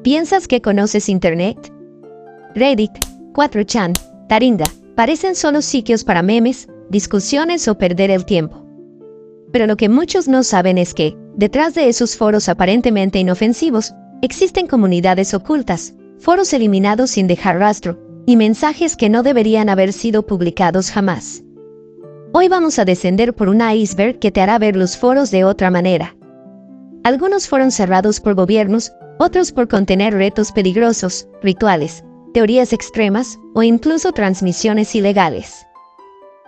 ¿Piensas que conoces Internet? Reddit, 4chan, Taringa, parecen solo sitios para memes, discusiones o perder el tiempo. Pero lo que muchos no saben es que, detrás de esos foros aparentemente inofensivos, existen comunidades ocultas, foros eliminados sin dejar rastro, y mensajes que no deberían haber sido publicados jamás. Hoy vamos a descender por un iceberg que te hará ver los foros de otra manera. Algunos fueron cerrados por gobiernos, otros por contener retos peligrosos, rituales, teorías extremas o incluso transmisiones ilegales.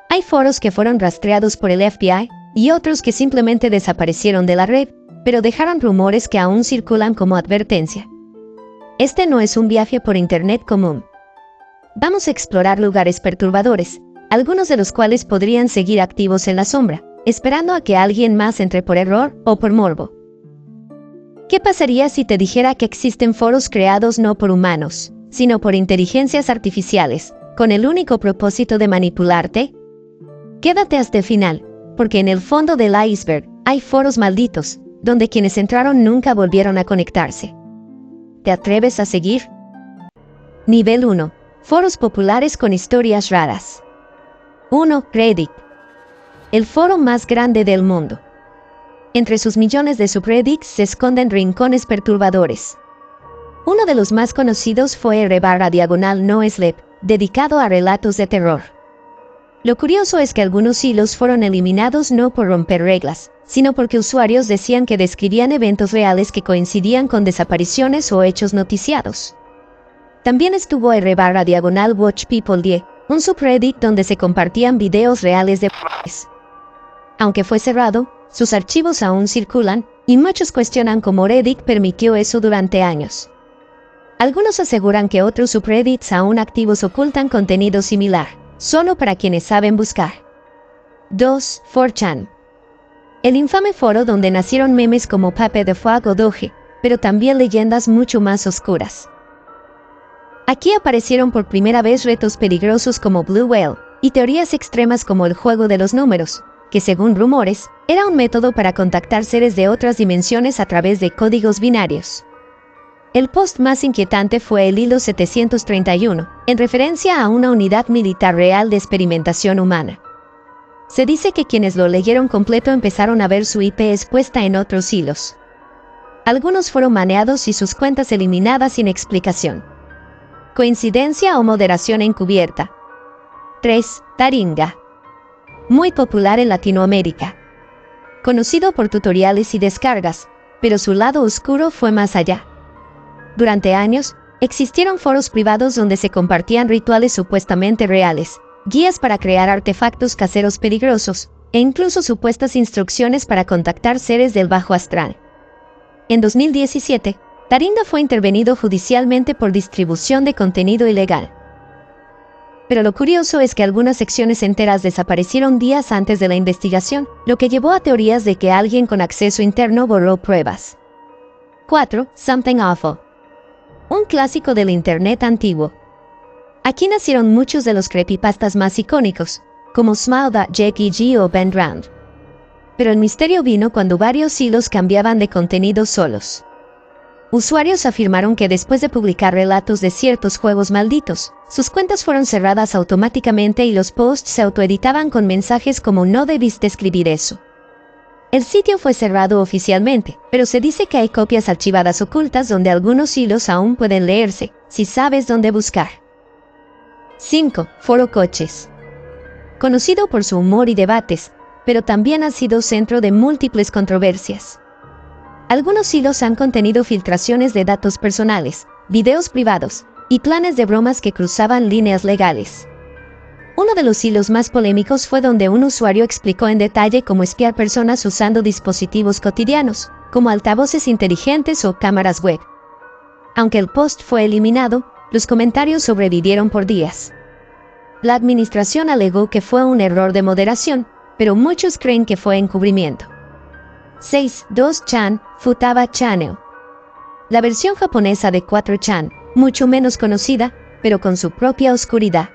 Hay foros que fueron rastreados por el FBI y otros que simplemente desaparecieron de la red, pero dejaron rumores que aún circulan como advertencia. Este no es un viaje por Internet común. Vamos a explorar lugares perturbadores, algunos de los cuales podrían seguir activos en la sombra, esperando a que alguien más entre por error o por morbo. ¿Qué pasaría si te dijera que existen foros creados no por humanos, sino por inteligencias artificiales, con el único propósito de manipularte? Quédate hasta el final, porque en el fondo del iceberg hay foros malditos, donde quienes entraron nunca volvieron a conectarse. ¿Te atreves a seguir? Nivel 1. Foros populares con historias raras. 1. Reddit. El foro más grande del mundo. Entre sus millones de subreddits se esconden rincones perturbadores. Uno de los más conocidos fue r//no-sleep, dedicado a relatos de terror. Lo curioso es que algunos hilos fueron eliminados no por romper reglas, sino porque usuarios decían que describían eventos reales que coincidían con desapariciones o hechos noticiados. También estuvo r//watchpeople10, un subreddit donde se compartían videos reales de muertes. Aunque fue cerrado, sus archivos aún circulan, y muchos cuestionan cómo Reddit permitió eso durante años. Algunos aseguran que otros subreddits aún activos ocultan contenido similar, solo para quienes saben buscar. 2. 4chan. El infame foro donde nacieron memes como Pape de Fuego o Doge, pero también leyendas mucho más oscuras. Aquí aparecieron por primera vez retos peligrosos como Blue Whale, y teorías extremas como el juego de los números, que según rumores, era un método para contactar seres de otras dimensiones a través de códigos binarios. El post más inquietante fue el hilo 731, en referencia a una unidad militar real de experimentación humana. Se dice que quienes lo leyeron completo empezaron a ver su IP expuesta en otros hilos. Algunos fueron baneados y sus cuentas eliminadas sin explicación. ¿Coincidencia o moderación encubierta? 3. Taringa. Muy popular en Latinoamérica. Conocido por tutoriales y descargas, pero su lado oscuro fue más allá. Durante años, existieron foros privados donde se compartían rituales supuestamente reales, guías para crear artefactos caseros peligrosos, e incluso supuestas instrucciones para contactar seres del bajo astral. En 2017, Taringa fue intervenido judicialmente por distribución de contenido ilegal. Pero lo curioso es que algunas secciones enteras desaparecieron días antes de la investigación, lo que llevó a teorías de que alguien con acceso interno borró pruebas. 4. Something Awful. Un clásico del Internet antiguo. Aquí nacieron muchos de los creepypastas más icónicos, como Smile.jpg o Ben Drowned. Pero el misterio vino cuando varios hilos cambiaban de contenido solos. Usuarios afirmaron que después de publicar relatos de ciertos juegos malditos, sus cuentas fueron cerradas automáticamente y los posts se autoeditaban con mensajes como "no debiste escribir eso". El sitio fue cerrado oficialmente, pero se dice que hay copias archivadas ocultas donde algunos hilos aún pueden leerse, si sabes dónde buscar. 5. Foro Coches. Conocido por su humor y debates, pero también ha sido centro de múltiples controversias. Algunos hilos han contenido filtraciones de datos personales, videos privados, y planes de bromas que cruzaban líneas legales. Uno de los hilos más polémicos fue donde un usuario explicó en detalle cómo espiar personas usando dispositivos cotidianos, como altavoces inteligentes o cámaras web. Aunque el post fue eliminado, los comentarios sobrevivieron por días. La administración alegó que fue un error de moderación, pero muchos creen que fue encubrimiento. 6. 2chan, Futaba Channel. La versión japonesa de 4chan, mucho menos conocida, pero con su propia oscuridad.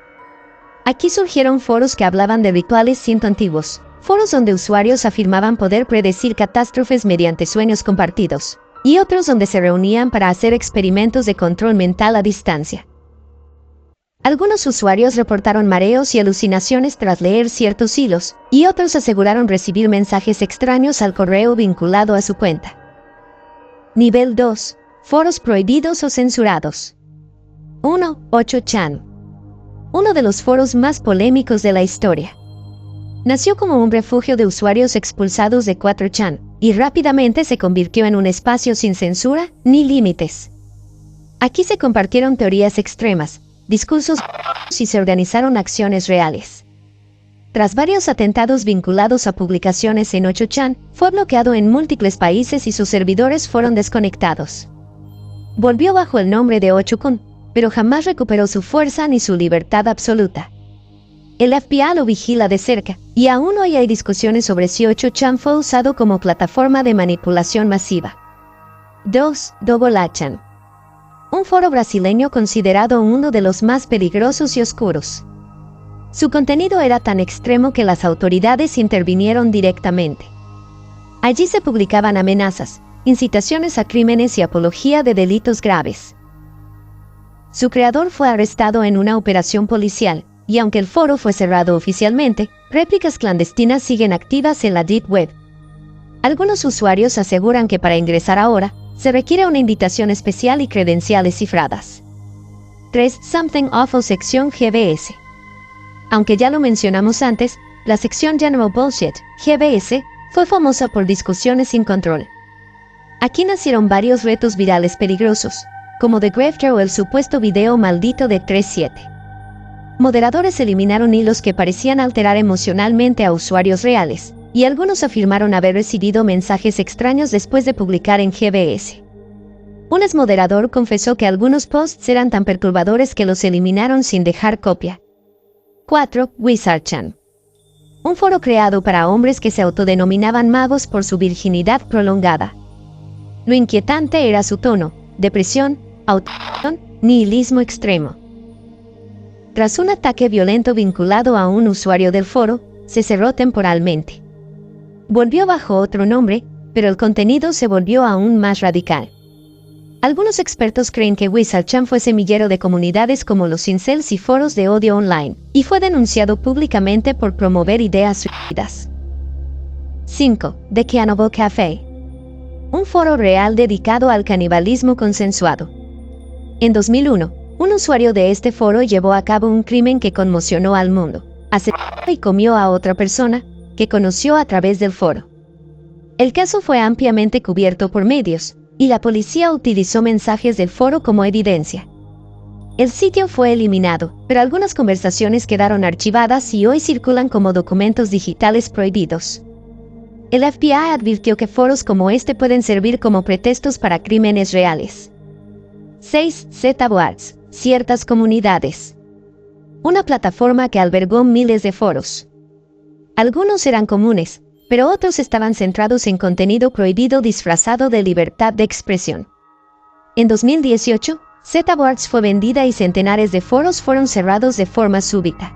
Aquí surgieron foros que hablaban de rituales ciento antiguos, foros donde usuarios afirmaban poder predecir catástrofes mediante sueños compartidos, y otros donde se reunían para hacer experimentos de control mental a distancia. Algunos usuarios reportaron mareos y alucinaciones tras leer ciertos hilos, y otros aseguraron recibir mensajes extraños al correo vinculado a su cuenta. Nivel 2. Foros prohibidos o censurados. 1. 8chan. Uno de los foros más polémicos de la historia. Nació como un refugio de usuarios expulsados de 4chan, y rápidamente se convirtió en un espacio sin censura ni límites. Aquí se compartieron teorías extremas, discursos y se organizaron acciones reales. Tras varios atentados vinculados a publicaciones en 8chan, fue bloqueado en múltiples países y sus servidores fueron desconectados. Volvió bajo el nombre de 8kun, pero jamás recuperó su fuerza ni su libertad absoluta. El FBI lo vigila de cerca, y aún hoy hay discusiones sobre si 8chan fue usado como plataforma de manipulación masiva. 2. Dobolachan. Un foro brasileño considerado uno de los más peligrosos y oscuros. Su contenido era tan extremo que las autoridades intervinieron directamente. Allí se publicaban amenazas, incitaciones a crímenes y apología de delitos graves. Su creador fue arrestado en una operación policial, y aunque el foro fue cerrado oficialmente, réplicas clandestinas siguen activas en la Deep Web. Algunos usuarios aseguran que para ingresar ahora, se requiere una invitación especial y credenciales cifradas. 3. Something Awful sección GBS. Aunque ya lo mencionamos antes, la sección General Bullshit, GBS, fue famosa por discusiones sin control. Aquí nacieron varios retos virales peligrosos, como The Grafter o el supuesto video maldito de 3.7. Moderadores eliminaron hilos que parecían alterar emocionalmente a usuarios reales, y algunos afirmaron haber recibido mensajes extraños después de publicar en GBS. Un exmoderador confesó que algunos posts eran tan perturbadores que los eliminaron sin dejar copia. 4. Wizardchan. Un foro creado para hombres que se autodenominaban magos por su virginidad prolongada. Lo inquietante era su tono, depresión, autolesión, nihilismo extremo. Tras un ataque violento vinculado a un usuario del foro, se cerró temporalmente. Volvió bajo otro nombre, pero el contenido se volvió aún más radical. Algunos expertos creen que Wizardchan fue semillero de comunidades como los incels y foros de odio online, y fue denunciado públicamente por promover ideas suicidas. 5. The Cannibal Café. Un foro real dedicado al canibalismo consensuado. En 2001, un usuario de este foro llevó a cabo un crimen que conmocionó al mundo. Asesinó y comió a otra persona, que conoció a través del foro. El caso fue ampliamente cubierto por medios, y la policía utilizó mensajes del foro como evidencia. El sitio fue eliminado, pero algunas conversaciones quedaron archivadas y hoy circulan como documentos digitales prohibidos. El FBI advirtió que foros como este pueden servir como pretextos para crímenes reales. 6. ZBoards, ciertas comunidades. Una plataforma que albergó miles de foros. Algunos eran comunes, pero otros estaban centrados en contenido prohibido disfrazado de libertad de expresión. En 2018, ZBoards fue vendida y centenares de foros fueron cerrados de forma súbita.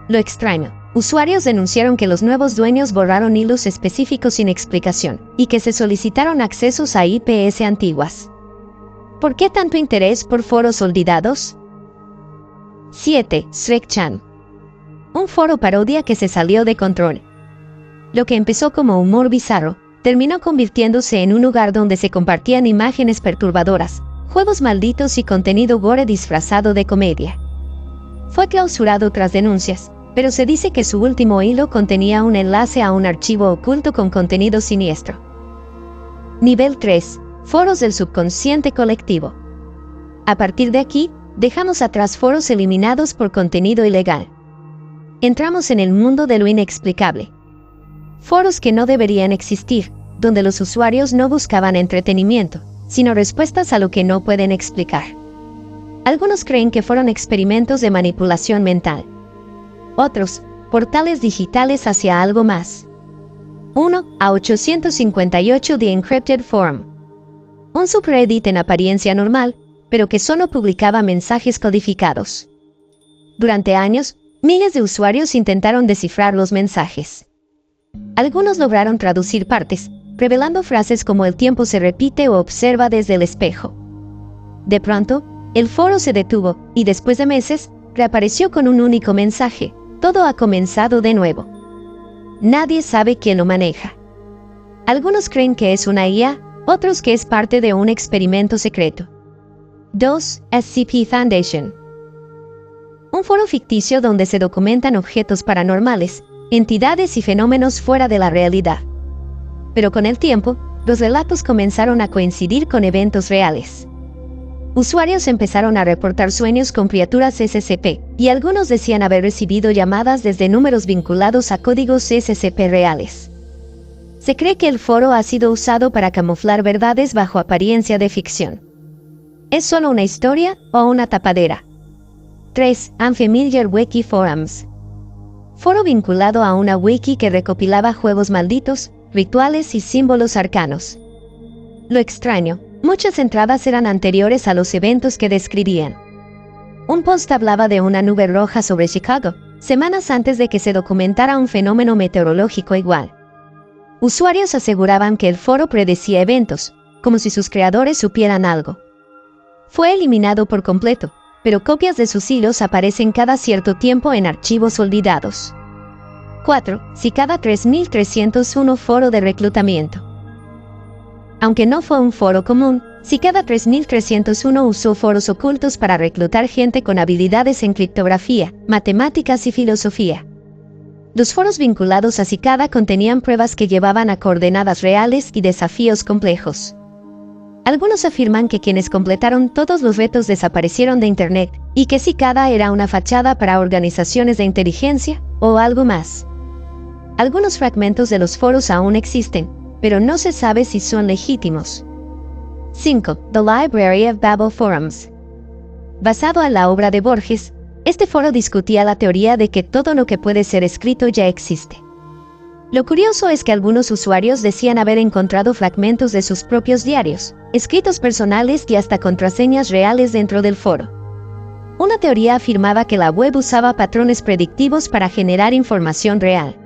Lo extraño, usuarios denunciaron que los nuevos dueños borraron hilos específicos sin explicación, y que se solicitaron accesos a IPs antiguas. ¿Por qué tanto interés por foros olvidados? 7. Shrek-chan. Un foro parodia que se salió de control. Lo que empezó como humor bizarro, terminó convirtiéndose en un lugar donde se compartían imágenes perturbadoras, juegos malditos y contenido gore disfrazado de comedia. Fue clausurado tras denuncias, pero se dice que su último hilo contenía un enlace a un archivo oculto con contenido siniestro. Nivel 3. Foros del subconsciente colectivo. A partir de aquí, dejamos atrás foros eliminados por contenido ilegal. Entramos en el mundo de lo inexplicable. Foros que no deberían existir, donde los usuarios no buscaban entretenimiento, sino respuestas a lo que no pueden explicar. Algunos creen que fueron experimentos de manipulación mental. Otros, portales digitales hacia algo más. 1. A 858 The Encrypted Forum. Un subreddit en apariencia normal, pero que solo publicaba mensajes codificados. Durante años, miles de usuarios intentaron descifrar los mensajes. Algunos lograron traducir partes, revelando frases como el tiempo se repite o observa desde el espejo. De pronto, el foro se detuvo y después de meses, reapareció con un único mensaje: todo ha comenzado de nuevo. Nadie sabe quién lo maneja. Algunos creen que es una IA, otros que es parte de un experimento secreto. 2. SCP Foundation. Un foro ficticio donde se documentan objetos paranormales, entidades y fenómenos fuera de la realidad. Pero con el tiempo, los relatos comenzaron a coincidir con eventos reales. Usuarios empezaron a reportar sueños con criaturas SCP, y algunos decían haber recibido llamadas desde números vinculados a códigos SCP reales. Se cree que el foro ha sido usado para camuflar verdades bajo apariencia de ficción. ¿Es solo una historia o una tapadera? 3. Unfamiliar Wiki Forums. Foro vinculado a una wiki que recopilaba juegos malditos, rituales y símbolos arcanos. Lo extraño, muchas entradas eran anteriores a los eventos que describían. Un post hablaba de una nube roja sobre Chicago, semanas antes de que se documentara un fenómeno meteorológico igual. Usuarios aseguraban que el foro predecía eventos, como si sus creadores supieran algo. Fue eliminado por completo, pero copias de sus hilos aparecen cada cierto tiempo en archivos olvidados. 4. Cicada 3301 Foro de reclutamiento. Aunque no fue un foro común, Cicada 3301 usó foros ocultos para reclutar gente con habilidades en criptografía, matemáticas y filosofía. Los foros vinculados a Cicada contenían pruebas que llevaban a coordenadas reales y desafíos complejos. Algunos afirman que quienes completaron todos los retos desaparecieron de Internet, y que Cicada era una fachada para organizaciones de inteligencia, o algo más. Algunos fragmentos de los foros aún existen, pero no se sabe si son legítimos. 5. The Library of Babel Forums. Basado en la obra de Borges, este foro discutía la teoría de que todo lo que puede ser escrito ya existe. Lo curioso es que algunos usuarios decían haber encontrado fragmentos de sus propios diarios, escritos personales y hasta contraseñas reales dentro del foro. Una teoría afirmaba que la web usaba patrones predictivos para generar información real.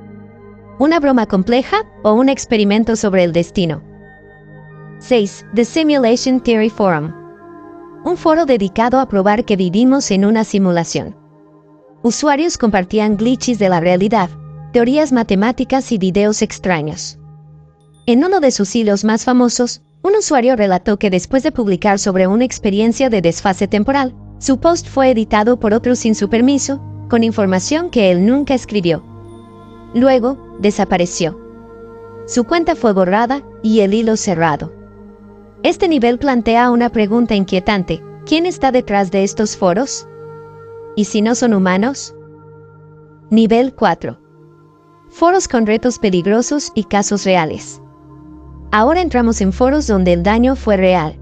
¿Una broma compleja o un experimento sobre el destino? 6. The Simulation Theory Forum. Un foro dedicado a probar que vivimos en una simulación. Usuarios compartían glitches de la realidad, teorías matemáticas y videos extraños. En uno de sus hilos más famosos, un usuario relató que después de publicar sobre una experiencia de desfase temporal, su post fue editado por otro sin su permiso, con información que él nunca escribió. Luego, desapareció. Su cuenta fue borrada y el hilo cerrado. Este nivel plantea una pregunta inquietante: ¿quién está detrás de estos foros? ¿Y si no son humanos? Nivel 4. Foros con retos peligrosos y casos reales. Ahora entramos en foros donde el daño fue real.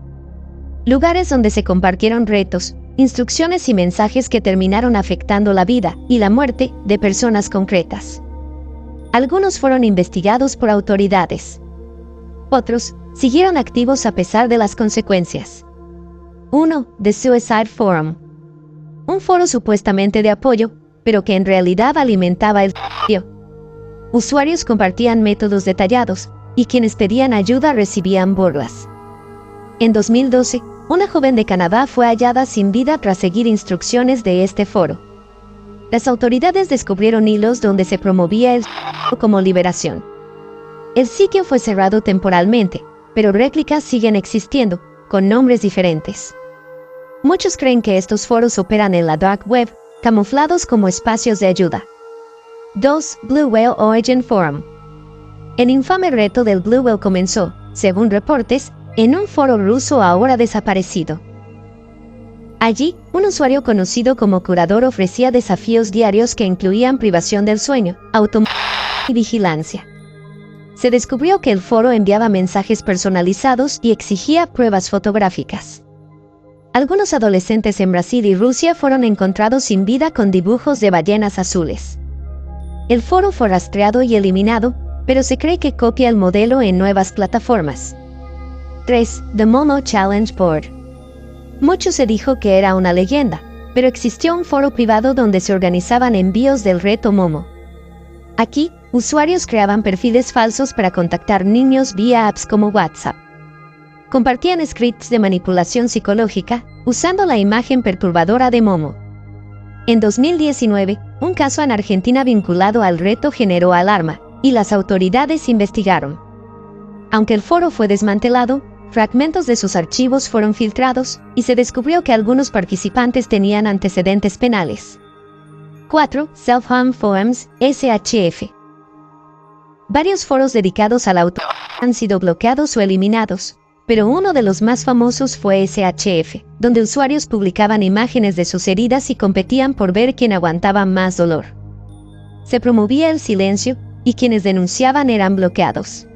Lugares donde se compartieron retos, instrucciones y mensajes que terminaron afectando la vida y la muerte de personas concretas. Algunos fueron investigados por autoridades. Otros siguieron activos a pesar de las consecuencias. 1. The Suicide Forum. Un foro supuestamente de apoyo, pero que en realidad alimentaba el odio. Usuarios compartían métodos detallados, y quienes pedían ayuda recibían burlas. En 2012, una joven de Canadá fue hallada sin vida tras seguir instrucciones de este foro. Las autoridades descubrieron hilos donde se promovía el como liberación. El sitio fue cerrado temporalmente, pero réplicas siguen existiendo, con nombres diferentes. Muchos creen que estos foros operan en la dark web, camuflados como espacios de ayuda. 2. Blue Whale Origin Forum. El infame reto del Blue Whale comenzó, según reportes, en un foro ruso ahora desaparecido. Allí, un usuario conocido como Curador ofrecía desafíos diarios que incluían privación del sueño, automóvil y vigilancia. Se descubrió que el foro enviaba mensajes personalizados y exigía pruebas fotográficas. Algunos adolescentes en Brasil y Rusia fueron encontrados sin vida con dibujos de ballenas azules. El foro fue rastreado y eliminado, pero se cree que copia el modelo en nuevas plataformas. 3. The Momo Challenge Board. Mucho se dijo que era una leyenda, pero existió un foro privado donde se organizaban envíos del reto Momo. Aquí, usuarios creaban perfiles falsos para contactar niños vía apps como WhatsApp. Compartían scripts de manipulación psicológica, usando la imagen perturbadora de Momo. En 2019, un caso en Argentina vinculado al reto generó alarma, y las autoridades investigaron. Aunque el foro fue desmantelado, fragmentos de sus archivos fueron filtrados, y se descubrió que algunos participantes tenían antecedentes penales. 4. Self-Harm Forums, SHF. Varios foros dedicados al auto han sido bloqueados o eliminados, pero uno de los más famosos fue SHF, donde usuarios publicaban imágenes de sus heridas y competían por ver quién aguantaba más dolor. Se promovía el silencio, y quienes denunciaban eran bloqueados.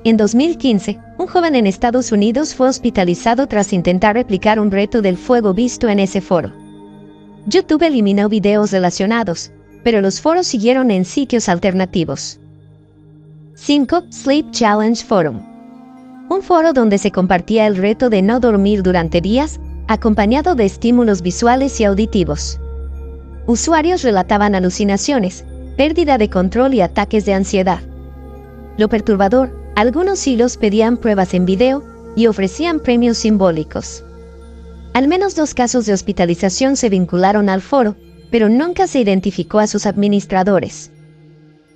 En 2015, un joven en Estados Unidos fue hospitalizado tras intentar replicar un reto del fuego visto en ese foro. YouTube eliminó videos relacionados, pero los foros siguieron en sitios alternativos. 5. Sleep Challenge Forum. Un foro donde se compartía el reto de no dormir durante días, acompañado de estímulos visuales y auditivos. Usuarios relataban alucinaciones, pérdida de control y ataques de ansiedad. Lo perturbador, algunos hilos pedían pruebas en video y ofrecían premios simbólicos. Al menos 2 casos de hospitalización se vincularon al foro, pero nunca se identificó a sus administradores.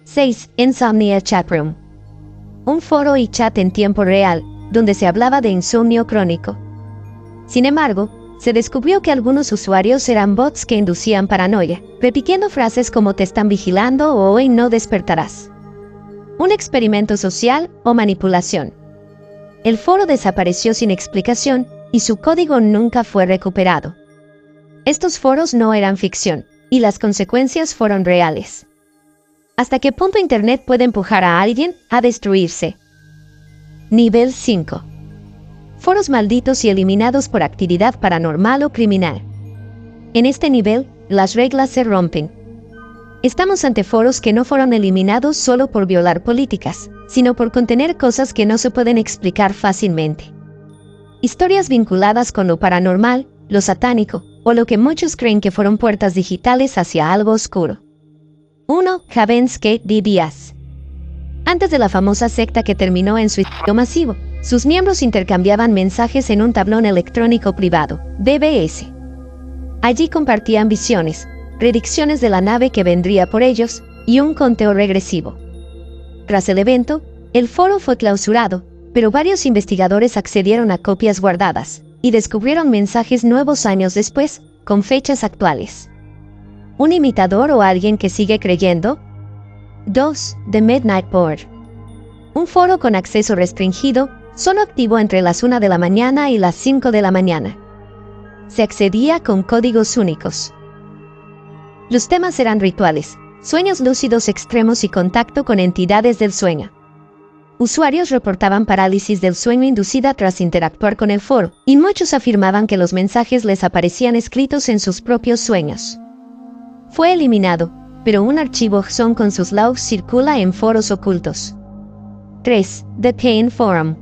6. Insomnia Chatroom. Un foro y chat en tiempo real, donde se hablaba de insomnio crónico. Sin embargo, se descubrió que algunos usuarios eran bots que inducían paranoia, repitiendo frases como "te están vigilando" o "hoy no despertarás". Un experimento social o manipulación. El foro desapareció sin explicación y su código nunca fue recuperado. Estos foros no eran ficción, y las consecuencias fueron reales. ¿Hasta qué punto Internet puede empujar a alguien a destruirse? Nivel 5. Foros malditos y eliminados por actividad paranormal o criminal. En este nivel, las reglas se rompen. Estamos ante foros que no fueron eliminados solo por violar políticas, sino por contener cosas que no se pueden explicar fácilmente. Historias vinculadas con lo paranormal, lo satánico, o lo que muchos creen que fueron puertas digitales hacia algo oscuro. 1. Heaven's Gate DBS. Antes de la famosa secta que terminó en suicidio masivo, sus miembros intercambiaban mensajes en un tablón electrónico privado, DBS. Allí compartían visiones, predicciones de la nave que vendría por ellos, y un conteo regresivo. Tras el evento, el foro fue clausurado, pero varios investigadores accedieron a copias guardadas, y descubrieron mensajes nuevos años después, con fechas actuales. ¿Un imitador o alguien que sigue creyendo? 2. The Midnight Board. Un foro con acceso restringido, solo activo entre las 1 de la mañana y las 5 de la mañana. Se accedía con códigos únicos. Los temas eran rituales, sueños lúcidos extremos y contacto con entidades del sueño. Usuarios reportaban parálisis del sueño inducida tras interactuar con el foro, y muchos afirmaban que los mensajes les aparecían escritos en sus propios sueños. Fue eliminado, pero un archivo JSON con sus logs circula en foros ocultos. 3. The Pain Forum.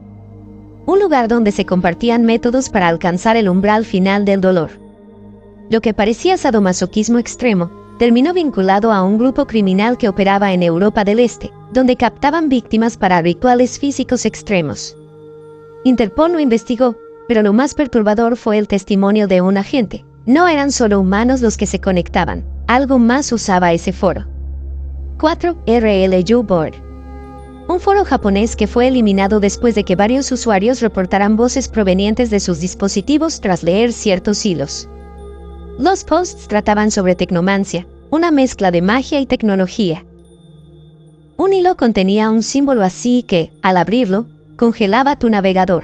Un lugar donde se compartían métodos para alcanzar el umbral final del dolor. Lo que parecía sadomasoquismo extremo, terminó vinculado a un grupo criminal que operaba en Europa del Este, donde captaban víctimas para rituales físicos extremos. Interpol lo investigó, pero lo más perturbador fue el testimonio de un agente. No eran solo humanos los que se conectaban, algo más usaba ese foro. 4. RLU Board. Un foro japonés que fue eliminado después de que varios usuarios reportaran voces provenientes de sus dispositivos tras leer ciertos hilos. Los posts trataban sobre tecnomancia, una mezcla de magia y tecnología. Un hilo contenía un símbolo así que, al abrirlo, congelaba tu navegador.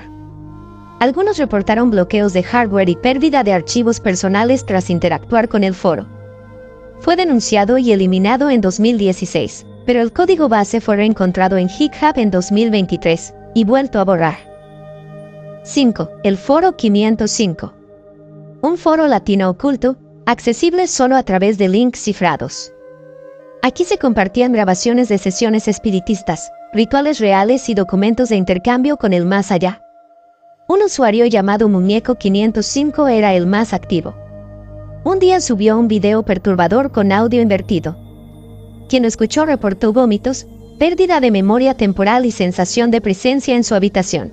Algunos reportaron bloqueos de hardware y pérdida de archivos personales tras interactuar con el foro. Fue denunciado y eliminado en 2016, pero el código base fue reencontrado en GitHub en 2023 y vuelto a borrar. 5. El Foro 505. Un foro latino oculto, accesible solo a través de links cifrados. Aquí se compartían grabaciones de sesiones espiritistas, rituales reales y documentos de intercambio con el más allá. Un usuario llamado Muñeco 505 era el más activo. Un día subió un video perturbador con audio invertido. Quien lo escuchó reportó vómitos, pérdida de memoria temporal y sensación de presencia en su habitación.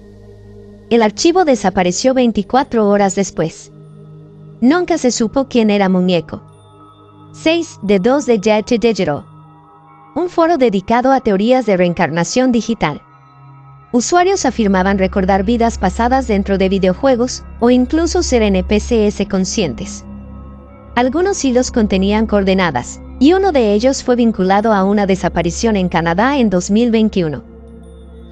El archivo desapareció 24 horas después. Nunca se supo quién era Muñeco. 6 de 2 de Jet Digital. Un foro dedicado a teorías de reencarnación digital. Usuarios afirmaban recordar vidas pasadas dentro de videojuegos o incluso ser NPCs conscientes. Algunos hilos contenían coordenadas, y uno de ellos fue vinculado a una desaparición en Canadá en 2021.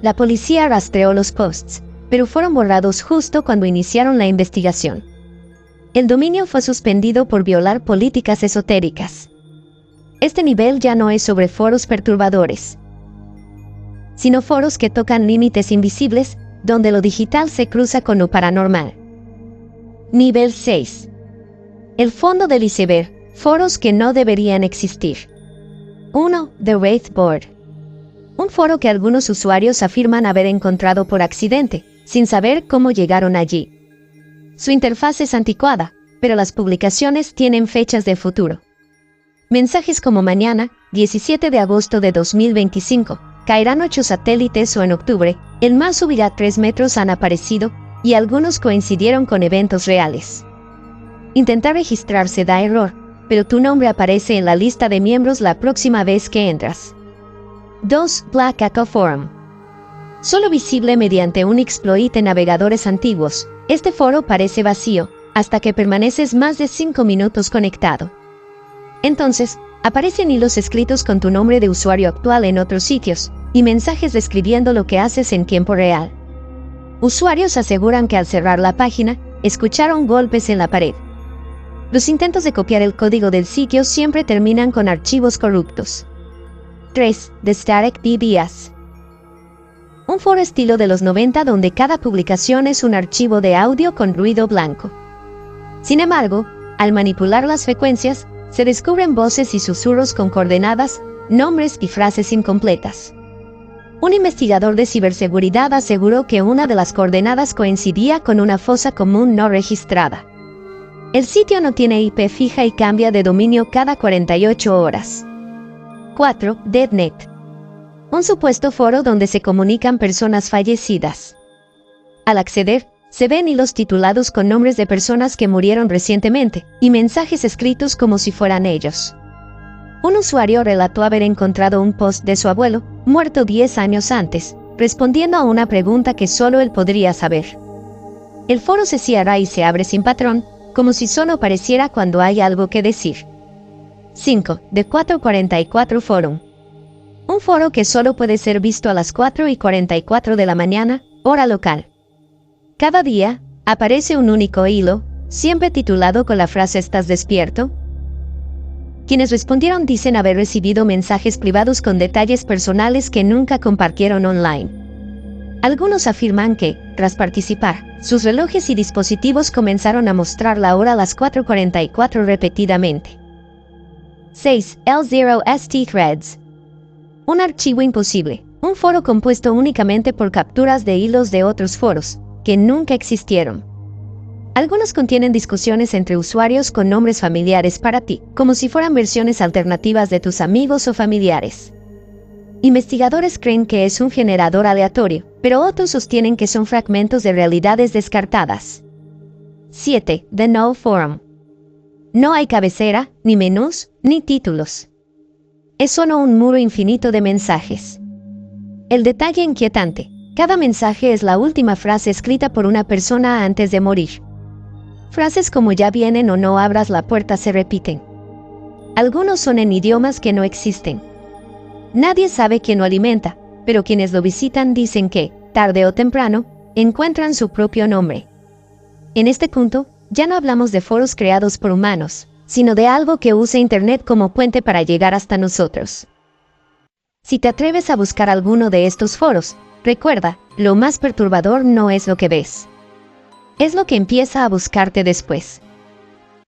La policía rastreó los posts, pero fueron borrados justo cuando iniciaron la investigación. El dominio fue suspendido por violar políticas esotéricas. Este nivel ya no es sobre foros perturbadores, sino foros que tocan límites invisibles, donde lo digital se cruza con lo paranormal. Nivel 6. El fondo del iceberg, foros que no deberían existir. 1. The Wraith Board. Un foro que algunos usuarios afirman haber encontrado por accidente, sin saber cómo llegaron allí. Su interfaz es anticuada, pero las publicaciones tienen fechas de futuro. Mensajes como mañana, 17 de agosto de 2025, caerán 8 satélites o en octubre, el mar subirá 3 metros han aparecido, y algunos coincidieron con eventos reales. Intentar registrarse da error, pero tu nombre aparece en la lista de miembros la próxima vez que entras. 2. Black Echo Forum. Solo visible mediante un exploit en navegadores antiguos, este foro parece vacío, hasta que permaneces más de 5 minutos conectado. Entonces, aparecen hilos escritos con tu nombre de usuario actual en otros sitios, y mensajes describiendo lo que haces en tiempo real. Usuarios aseguran que al cerrar la página, escucharon golpes en la pared. Los intentos de copiar el código del sitio siempre terminan con archivos corruptos. 3. The Static BBS. Un foro estilo de los 90 donde cada publicación es un archivo de audio con ruido blanco. Sin embargo, al manipular las frecuencias, se descubren voces y susurros con coordenadas, nombres y frases incompletas. Un investigador de ciberseguridad aseguró que una de las coordenadas coincidía con una fosa común no registrada. El sitio no tiene IP fija y cambia de dominio cada 48 horas. 4. DeadNet. Un supuesto foro donde se comunican personas fallecidas. Al acceder, se ven hilos titulados con nombres de personas que murieron recientemente, y mensajes escritos como si fueran ellos. Un usuario relató haber encontrado un post de su abuelo, muerto 10 años antes, respondiendo a una pregunta que solo él podría saber. El foro se cierra y se abre sin patrón, como si solo apareciera cuando hay algo que decir. 5. The 444 Forum. Un foro que solo puede ser visto a las 4:44 de la mañana, hora local. Cada día, aparece un único hilo, siempre titulado con la frase ¿estás despierto? Quienes respondieron dicen haber recibido mensajes privados con detalles personales que nunca compartieron online. Algunos afirman que, tras participar, sus relojes y dispositivos comenzaron a mostrar la hora a las 4:44 repetidamente. 6. L0ST Threads. Un archivo imposible, un foro compuesto únicamente por capturas de hilos de otros foros, que nunca existieron. Algunos contienen discusiones entre usuarios con nombres familiares para ti, como si fueran versiones alternativas de tus amigos o familiares. Investigadores creen que es un generador aleatorio, pero otros sostienen que son fragmentos de realidades descartadas. 7. The No Forum. No hay cabecera, ni menús, ni títulos. Es solo un muro infinito de mensajes. El detalle inquietante: cada mensaje es la última frase escrita por una persona antes de morir. Frases como ya vienen o no abras la puerta se repiten. Algunos son en idiomas que no existen. Nadie sabe quién lo alimenta, pero quienes lo visitan dicen que, tarde o temprano, encuentran su propio nombre. En este punto, ya no hablamos de foros creados por humanos, sino de algo que use Internet como puente para llegar hasta nosotros. Si te atreves a buscar alguno de estos foros, recuerda, lo más perturbador no es lo que ves. Es lo que empieza a buscarte después.